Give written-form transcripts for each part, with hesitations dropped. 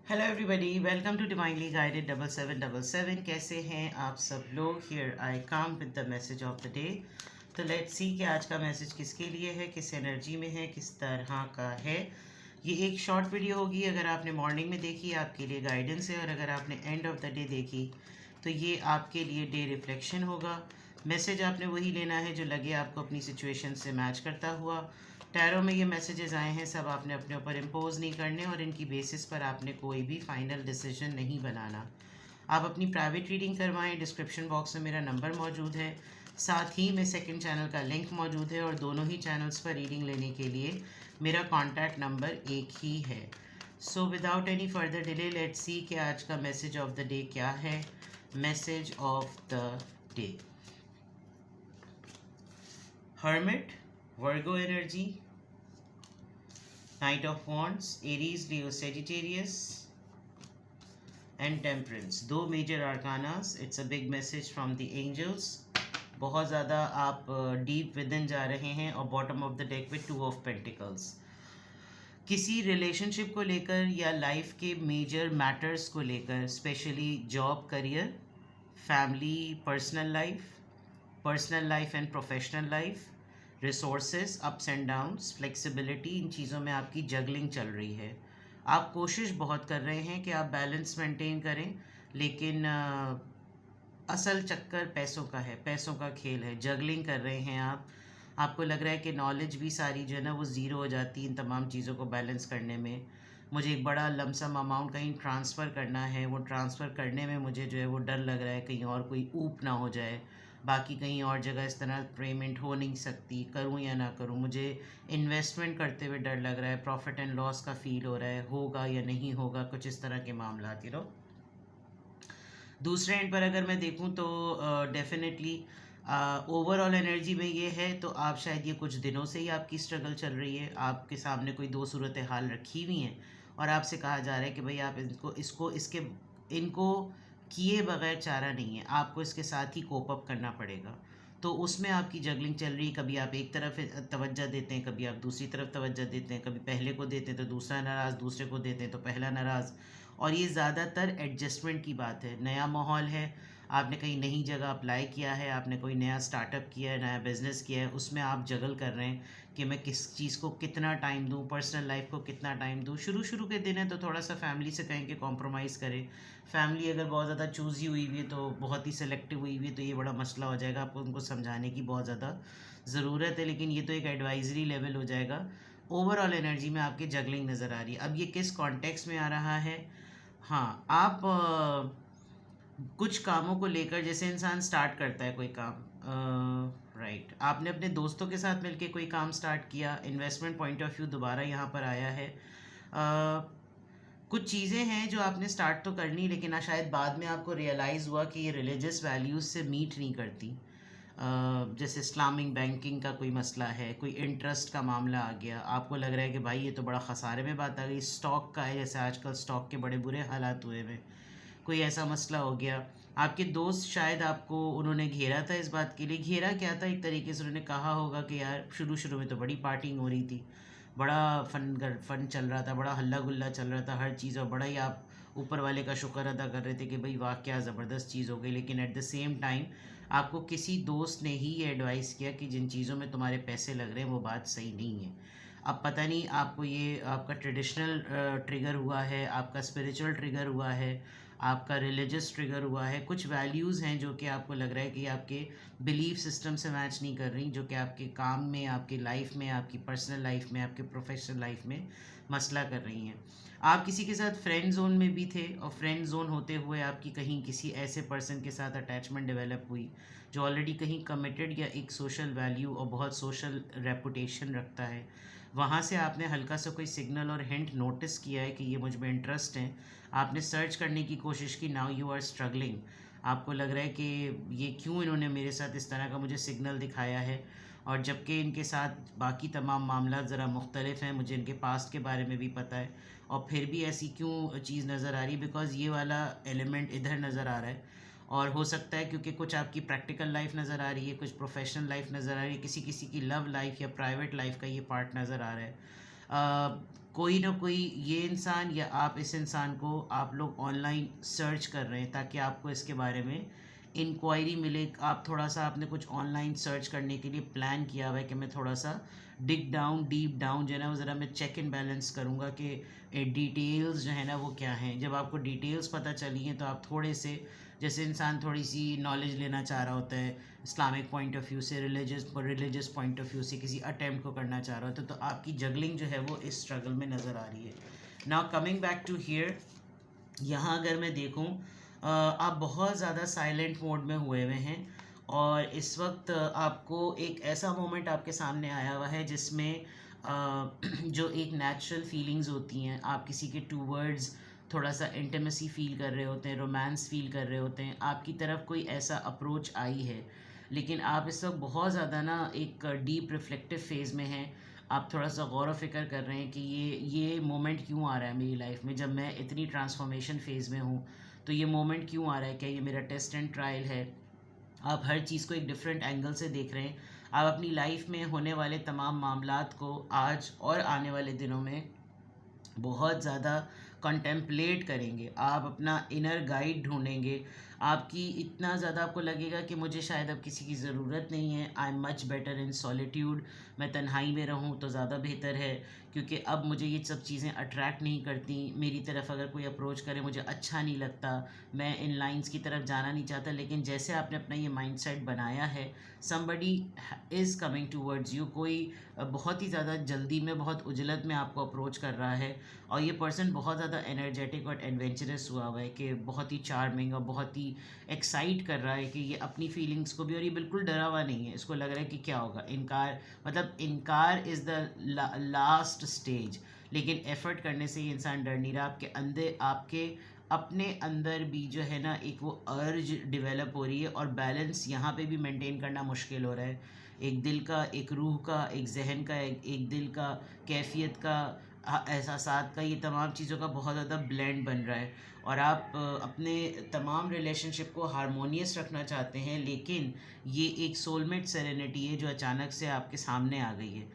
Hello everybody, welcome to divinely guided 7777। कैसे हैं आप सब लोग? Here I come with the message of the day. तो लेट्स सी कि आज का मैसेज किसके लिए है, किस एनर्जी में है, किस तरह का है। ये एक शॉर्ट वीडियो होगी। अगर आपने मॉर्निंग में देखी आपके लिए गाइडेंस है, और अगर आपने एंड ऑफ द डे देखी तो ये आपके लिए डे रिफ्लेक्शन होगा। मैसेज आपने वही लेना है जो लगे आपको अपनी सिचुएशन से मैच करता हुआ। टैरो में ये मैसेजेस आए हैं, सब आपने अपने ऊपर इम्पोज नहीं करने, और इनकी बेसिस पर आपने कोई भी फाइनल डिसीजन नहीं बनाना। आप अपनी प्राइवेट रीडिंग करवाएं। डिस्क्रिप्शन बॉक्स में मेरा नंबर मौजूद है, साथ ही में सेकंड चैनल का लिंक मौजूद है, और दोनों ही चैनल्स पर रीडिंग लेने के लिए मेरा कॉन्टैक्ट नंबर एक ही है। So without any further delay let's see कि आज का मैसेज ऑफ द डे क्या है। Message of the day, hermit, Virgo energy, Knight of Wands, Aries, Leo, Sagittarius and Temperance। दो major arcanas. It's a big message from the angels. बहुत ज़्यादा आप deep within जा रहे हैं। और bottom of the deck with 2 of pentacles. किसी relationship को लेकर या लाइफ के मेजर मैटर्स को लेकर, specially job, career, family, personal life and professional life, resources, ups and downs, flexibility, इन चीज़ों में आपकी जगलिंग चल रही है। आप कोशिश बहुत कर रहे हैं कि आप बैलेंस मेंटेन करें, लेकिन असल चक्कर पैसों का है, पैसों का खेल है। जगलिंग कर रहे हैं आप। आपको लग रहा है कि नॉलेज भी सारी जो है ना वो ज़ीरो हो जाती है इन तमाम चीज़ों को बैलेंस करने में। मुझे एक बड़ा लमसम अमाउंट कहीं ट्रांसफ़र करना है, वो ट्रांसफ़र करने में मुझे जो है वो डर लग रहा है कहीं और कोई ऊप ना हो जाए, बाकी कहीं और जगह इस तरह पेमेंट हो नहीं सकती, करूं या ना करूं। मुझे इन्वेस्टमेंट करते हुए डर लग रहा है, प्रॉफिट एंड लॉस का फील हो रहा है, होगा या नहीं होगा, कुछ इस तरह के मामला आती रहो। दूसरे एंड पर अगर मैं देखूं तो डेफिनेटली ओवरऑल एनर्जी में ये है, तो आप शायद ये कुछ दिनों से ही आपकी स्ट्रगल चल रही है। आपके सामने कोई दो सूरत हाल रखी हुई हैं, और आपसे कहा जा रहा है कि भाई आप इनको इसको इसके इनको किए बगैर चारा नहीं है, आपको इसके साथ ही कोप अप करना पड़ेगा। तो उसमें आपकी जगलिंग चल रही है। कभी आप एक तरफ तवज्जो देते हैं, कभी आप दूसरी तरफ तवज्जो देते हैं, कभी पहले को देते हैं तो दूसरा नाराज़, दूसरे को देते हैं तो पहला नाराज़। और ये ज़्यादातर एडजस्टमेंट की बात है। नया माहौल है, आपने कहीं नई जगह अप्लाई किया है, आपने कोई नया स्टार्टअप किया है, नया बिज़नेस किया है, उसमें आप जगल कर रहे हैं कि मैं किस चीज़ को कितना टाइम दूं, पर्सनल लाइफ को कितना टाइम दूं। शुरू के दिन है तो थोड़ा सा फैमिली से कहें कि कॉम्प्रोमाइज़ करें। फैमिली अगर बहुत ज़्यादा चूज़ी हुई हुई है, तो बहुत ही सेलेक्टिव हुई हुई है, तो ये बड़ा मसला हो जाएगा। आपको उनको समझाने की बहुत ज़्यादा ज़रूरत है, लेकिन ये तो एक एडवाइजरी लेवल हो जाएगा। ओवरऑल एनर्जी में आपकी जगलिंग नज़र आ रही है। अब ये किस कॉन्टेक्स्ट में आ रहा है? हाँ, आप कुछ कामों को लेकर, जैसे इंसान स्टार्ट करता है कोई काम, राइट, आपने अपने दोस्तों के साथ मिलके कोई काम स्टार्ट किया, इन्वेस्टमेंट पॉइंट ऑफ व्यू दोबारा यहाँ पर आया है। कुछ चीज़ें हैं जो आपने स्टार्ट तो करनी, लेकिन शायद बाद में आपको रियलाइज़ हुआ कि ये रिलीजियस वैल्यूज़ से मीट नहीं करती। जैसे इस्लामिक बैंकिंग का कोई मसला है, कोई इंटरेस्ट का मामला आ गया, आपको लग रहा है कि भाई ये तो बड़ा ख़सारे में बात आ गई। स्टॉक का है, जैसे आजकल स्टॉक के बड़े बुरे हालात हुए हैं, कोई ऐसा मसला हो गया। आपके दोस्त शायद आपको उन्होंने घेरा था, इस बात के लिए घेरा क्या था, एक तरीके से उन्होंने कहा होगा कि यार शुरू में तो बड़ी पार्टिंग हो रही थी, बड़ा फन चल रहा था, बड़ा हल्ला गुल्ला चल रहा था हर चीज़, और बड़ा ही आप ऊपर वाले का शुक्र अदा कर रहे थे कि भाई वाह क्या ज़बरदस्त चीज़ हो गई। लेकिन एट द सेम टाइम आपको किसी दोस्त ने ही ये एडवाइस किया कि जिन चीज़ों में तुम्हारे पैसे लग रहे हैं वो बात सही नहीं है। अब पता नहीं आपको ये आपका ट्रेडिशनल ट्रिगर हुआ है, आपका स्पिरिचुअल ट्रिगर हुआ है, आपका रिलीजियस ट्रिगर हुआ है। कुछ वैल्यूज़ हैं जो कि आपको लग रहा है कि आपके बिलीफ सिस्टम से मैच नहीं कर रही, जो कि आपके काम में, आपकी लाइफ में, आपकी पर्सनल लाइफ में, आपके प्रोफेशनल लाइफ में मसला कर रही हैं। आप किसी के साथ फ्रेंड जोन में भी थे, और फ्रेंड जोन होते हुए आपकी कहीं किसी ऐसे पर्सन के साथ अटैचमेंट डेवलप हुई जो ऑलरेडी कहीं कमिटेड या एक सोशल वैल्यू और बहुत सोशल रेपुटेशन रखता है। वहाँ से आपने हल्का सा कोई सिग्नल और हिंट नोटिस किया है कि ये मुझ में इंटरेस्ट है, आपने सर्च करने की कोशिश की, नाउ यू आर स्ट्रगलिंग। आपको लग रहा है कि ये क्यों इन्होंने मेरे साथ इस तरह का मुझे सिग्नल दिखाया है, और जबकि इनके साथ बाकी तमाम मामला ज़रा मुख्तलिफ हैं, मुझे इनके पास्ट के बारे में भी पता है, और फिर भी ऐसी क्यों चीज़ नज़र आ रही है। बिकॉज़ ये वाला एलिमेंट इधर नज़र आ रहा है, और हो सकता है क्योंकि कुछ आपकी प्रैक्टिकल लाइफ नज़र आ रही है, कुछ प्रोफेशनल लाइफ नज़र आ रही है, किसी किसी की लव लाइफ या प्राइवेट लाइफ का ये पार्ट नज़र आ रहा है। कोई ना कोई ये इंसान या आप इस इंसान को आप लोग ऑनलाइन सर्च कर रहे हैं ताकि आपको इसके बारे में इंक्वायरी मिले। आप थोड़ा सा आपने कुछ ऑनलाइन सर्च करने के लिए प्लान किया हुआ है कि मैं थोड़ा सा डिग डाउन डीप डाउन जो है ना वो ज़रा मैं चेक एंड बैलेंस करूँगा कि डिटेल्स जो है ना वो क्या हैं। जब आपको डिटेल्स पता चली हैं तो आप थोड़े से, जैसे इंसान थोड़ी सी नॉलेज लेना चाह रहा होता है इस्लामिक पॉइंट ऑफ व्यू से, रिलीजियस पॉइंट ऑफ व्यू से किसी अटेम्प्ट को करना चाह रहा होता है, तो आपकी जगलिंग जो है वो इस स्ट्रगल में नज़र आ रही है। Now coming back to here, यहाँ अगर मैं देखूँ आप बहुत ज़्यादा साइलेंट मोड में हुए हुए हैं और इस वक्त आपको एक ऐसा मोमेंट आपके सामने आया हुआ है जिसमें जो एक नेचुरल फीलिंग्स होती हैं, आप किसी के टूवर्ड्स थोड़ा सा इंटीमेसी फील कर रहे होते हैं, रोमांस फील कर रहे होते हैं, आपकी तरफ कोई ऐसा अप्रोच आई है, लेकिन आप इस वक्त बहुत ज़्यादा ना एक डीप रिफ्लेक्टिव फेज़ में हैं। आप थोड़ा सा गौर व फिक्र कर रहे हैं कि ये मोमेंट क्यों आ रहा है मेरी लाइफ में, जब मैं इतनी ट्रांसफॉर्मेशन फेज़ में हूँ तो ये मोमेंट क्यों आ रहा है, क्या ये मेरा टेस्ट एंड ट्रायल है। आप हर चीज़ को एक डिफरेंट एंगल से देख रहे हैं। आप अपनी लाइफ में होने वाले तमाम मामलात को आज और आने वाले दिनों में बहुत ज़्यादा कंटेम्पलेट करेंगे। आप अपना इनर गाइड ढूंढेंगे। आपकी इतना ज़्यादा आपको लगेगा कि मुझे शायद अब किसी की ज़रूरत नहीं है, I am much better in solitude, मैं तन्हाई में रहूँ तो ज़्यादा बेहतर है, क्योंकि अब मुझे ये सब चीज़ें अट्रैक्ट नहीं करती, मेरी तरफ अगर कोई अप्रोच करे मुझे अच्छा नहीं लगता, मैं इन लाइंस की तरफ जाना नहीं चाहता। लेकिन जैसे आपने अपना ये माइंडसेट बनाया है, somebody is coming towards you, कोई बहुत ही ज़्यादा जल्दी में, बहुत उजलत में आपको अप्रोच कर रहा है और ये पर्सन बहुत ज़्यादा एनर्जेटिक और एडवेंचरस हुआ हुआ है कि बहुत ही चार्मिंग और बहुत ही एक्साइट कर रहा है कि ये अपनी फीलिंग्स को भी, और ये बिल्कुल डरा हुआ नहीं है, इसको लग रहा है कि क्या होगा, इनकार, मतलब इनकार इज़ द लास्ट स्टेज। लेकिन एफ़र्ट करने से ये इंसान डर नहीं रहा। आपके अंदर, आपके अपने अंदर भी जो है ना एक वो अर्ज डेवलप हो रही है और बैलेंस यहाँ पे भी मेंटेन करना मुश्किल हो रहा है। एक दिल का, एक रूह का, एक जहन का, एक दिल का, कैफियत का, एहसासात का, ये तमाम चीज़ों का बहुत ज़्यादा ब्लेंड बन रहा है और आप अपने तमाम रिलेशनशिप को हारमोनियस रखना चाहते हैं, लेकिन ये एक सोलमेट सेरेनिटी है जो अचानक से आपके सामने आ गई है।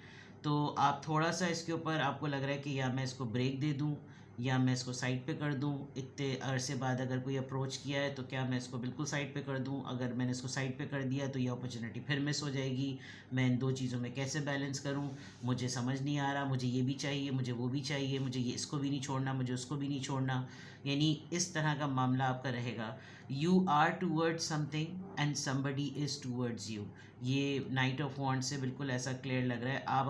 तो आप थोड़ा सा इसके ऊपर, आपको लग रहा है कि या मैं इसको ब्रेक दे दूँ या मैं इसको साइड पे कर दूं, इतने अरसे बाद अगर कोई अप्रोच किया है तो क्या मैं इसको बिल्कुल साइड पे कर दूं, अगर मैंने इसको साइड पे कर दिया तो ये अपॉर्चुनिटी फिर मिस हो जाएगी, मैं इन दो चीज़ों में कैसे बैलेंस करूं, मुझे समझ नहीं आ रहा, मुझे ये भी चाहिए, मुझे वो भी चाहिए, मुझे ये इसको भी नहीं छोड़ना, मुझे उसको भी नहीं छोड़ना। यानी इस तरह का मामला आपका रहेगा। You are towards something and somebody is towards you. ये नाइट ऑफ वॉन्ड से बिल्कुल ऐसा क्लियर लग रहा है। आप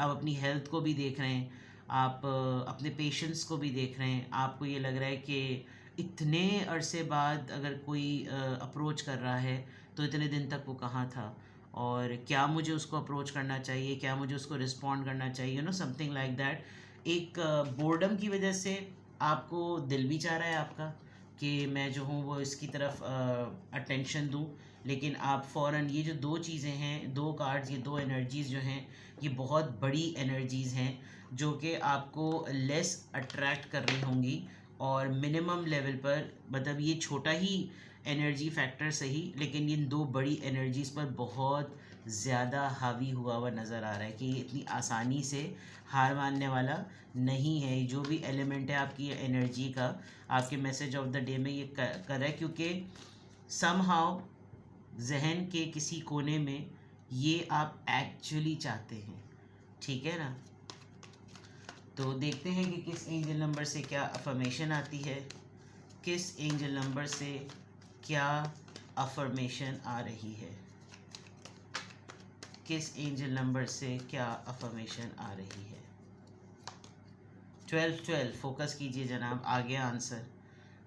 अपनी हेल्थ को भी देख रहे हैं, आप अपने पेशेंस को भी देख रहे हैं। आपको ये लग रहा है कि इतने अरसे बाद अगर कोई अप्रोच कर रहा है तो इतने दिन तक वो कहाँ था और क्या मुझे उसको अप्रोच करना चाहिए, क्या मुझे उसको रिस्पॉन्ड करना चाहिए, you know something like that. एक बोर्डम की वजह से आपको दिल भी चाह रहा है आपका कि मैं जो हूँ वो इसकी तरफ अटेंशन दूँ, लेकिन आप फ़ौरन, ये जो दो चीज़ें हैं, दो कार्ड्स, ये दो एनर्जीज़ जो हैं, ये बहुत बड़ी एनर्जीज़ हैं जो कि आपको लेस अट्रैक्ट कर रही होंगी और मिनिमम लेवल पर, मतलब ये छोटा ही एनर्जी फैक्टर सही, लेकिन इन दो बड़ी एनर्जीज़ पर बहुत ज़्यादा हावी हुआ हुआ नज़र आ रहा है कि ये इतनी आसानी से हार मानने वाला नहीं है। जो भी एलिमेंट है आपकी एनर्जी का, आपके मैसेज ऑफ द डे में ये कर रहा है, क्योंकि समहाउ जहन के किसी कोने में ये आप एक्चुअली चाहते हैं। ठीक है ना? तो देखते हैं कि किस एंजल नंबर से क्या अफर्मेशन आती है, किस एंजल नंबर से क्या अफर्मेशन आ रही है, किस एंजल नंबर से क्या अफर्मेशन आ रही है। 12-12 फोकस कीजिए जनाब, आ गया आंसर।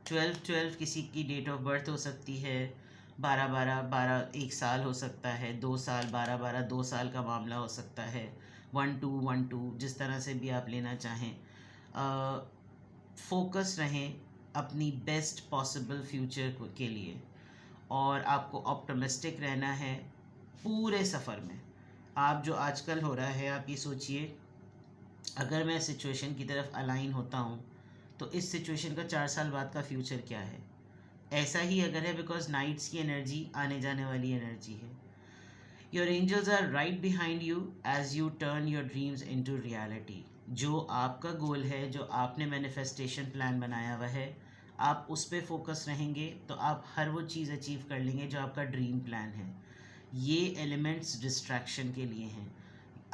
12-12 किसी की डेट ऑफ बर्थ हो सकती है, 12-12 एक साल हो सकता है, 2 साल, 12-12 2 साल का मामला हो सकता है, 1-2 जिस तरह से भी आप लेना चाहें। फोकस रहें अपनी बेस्ट पॉसिबल फ्यूचर के लिए और आपको ऑप्टिमिस्टिक रहना है पूरे सफ़र में। आप जो आजकल हो रहा है, आप ये सोचिए, अगर मैं सिचुएशन की तरफ अलाइन होता हूँ तो इस सिचुएशन का 4 साल बाद का फ्यूचर क्या है। ऐसा ही अगर है, बिकॉज नाइट्स की एनर्जी आने जाने वाली एनर्जी है। Your angels are right behind you as you turn your dreams into reality. जो आपका गोल है, जो आपने मैनिफेस्टेशन प्लान बनाया हुआ है, आप उस पर फोकस रहेंगे तो आप हर वो चीज़ अचीव कर लेंगे जो आपका ड्रीम प्लान है। ये एलिमेंट्स डिस्ट्रैक्शन के लिए हैं।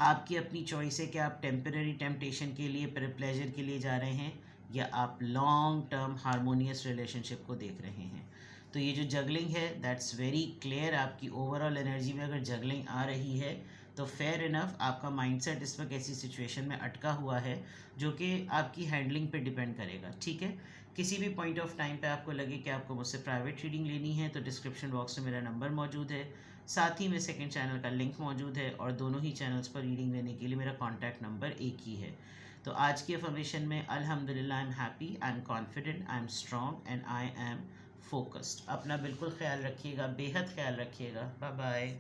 आपकी अपनी चॉइस है कि आप टेम्पररी टेम्पटेशन के लिए, प्लेजर के लिए जा रहे हैं, या आप लॉन्ग टर्म हारमोनियस रिलेशनशिप को देख रहे हैं। तो ये जो जगलिंग है, दैट्स वेरी क्लियर। आपकी ओवरऑल एनर्जी में अगर जगलिंग आ रही है तो फेयर इनफ आपका माइंडसेट इस वक्त ऐसी सिचुएशन में अटका हुआ है जो कि आपकी हैंडलिंग पे डिपेंड करेगा। ठीक है, किसी भी पॉइंट ऑफ टाइम पे आपको लगे कि आपको मुझसे प्राइवेट रीडिंग लेनी है तो डिस्क्रिप्शन बॉक्स में मेरा नंबर मौजूद है, साथ ही में सेकंड चैनल का लिंक मौजूद है, और दोनों ही चैनल्स पर रीडिंग लेने के लिए मेरा कॉन्टैक्ट नंबर एक ही है। तो आज की अफर्मेशन में अल्हम्दुलिल्लाह I am happy, I am confident, I am strong and I am focused. अपना बिल्कुल ख्याल रखिएगा, बेहद ख्याल रखिएगा। Bye bye.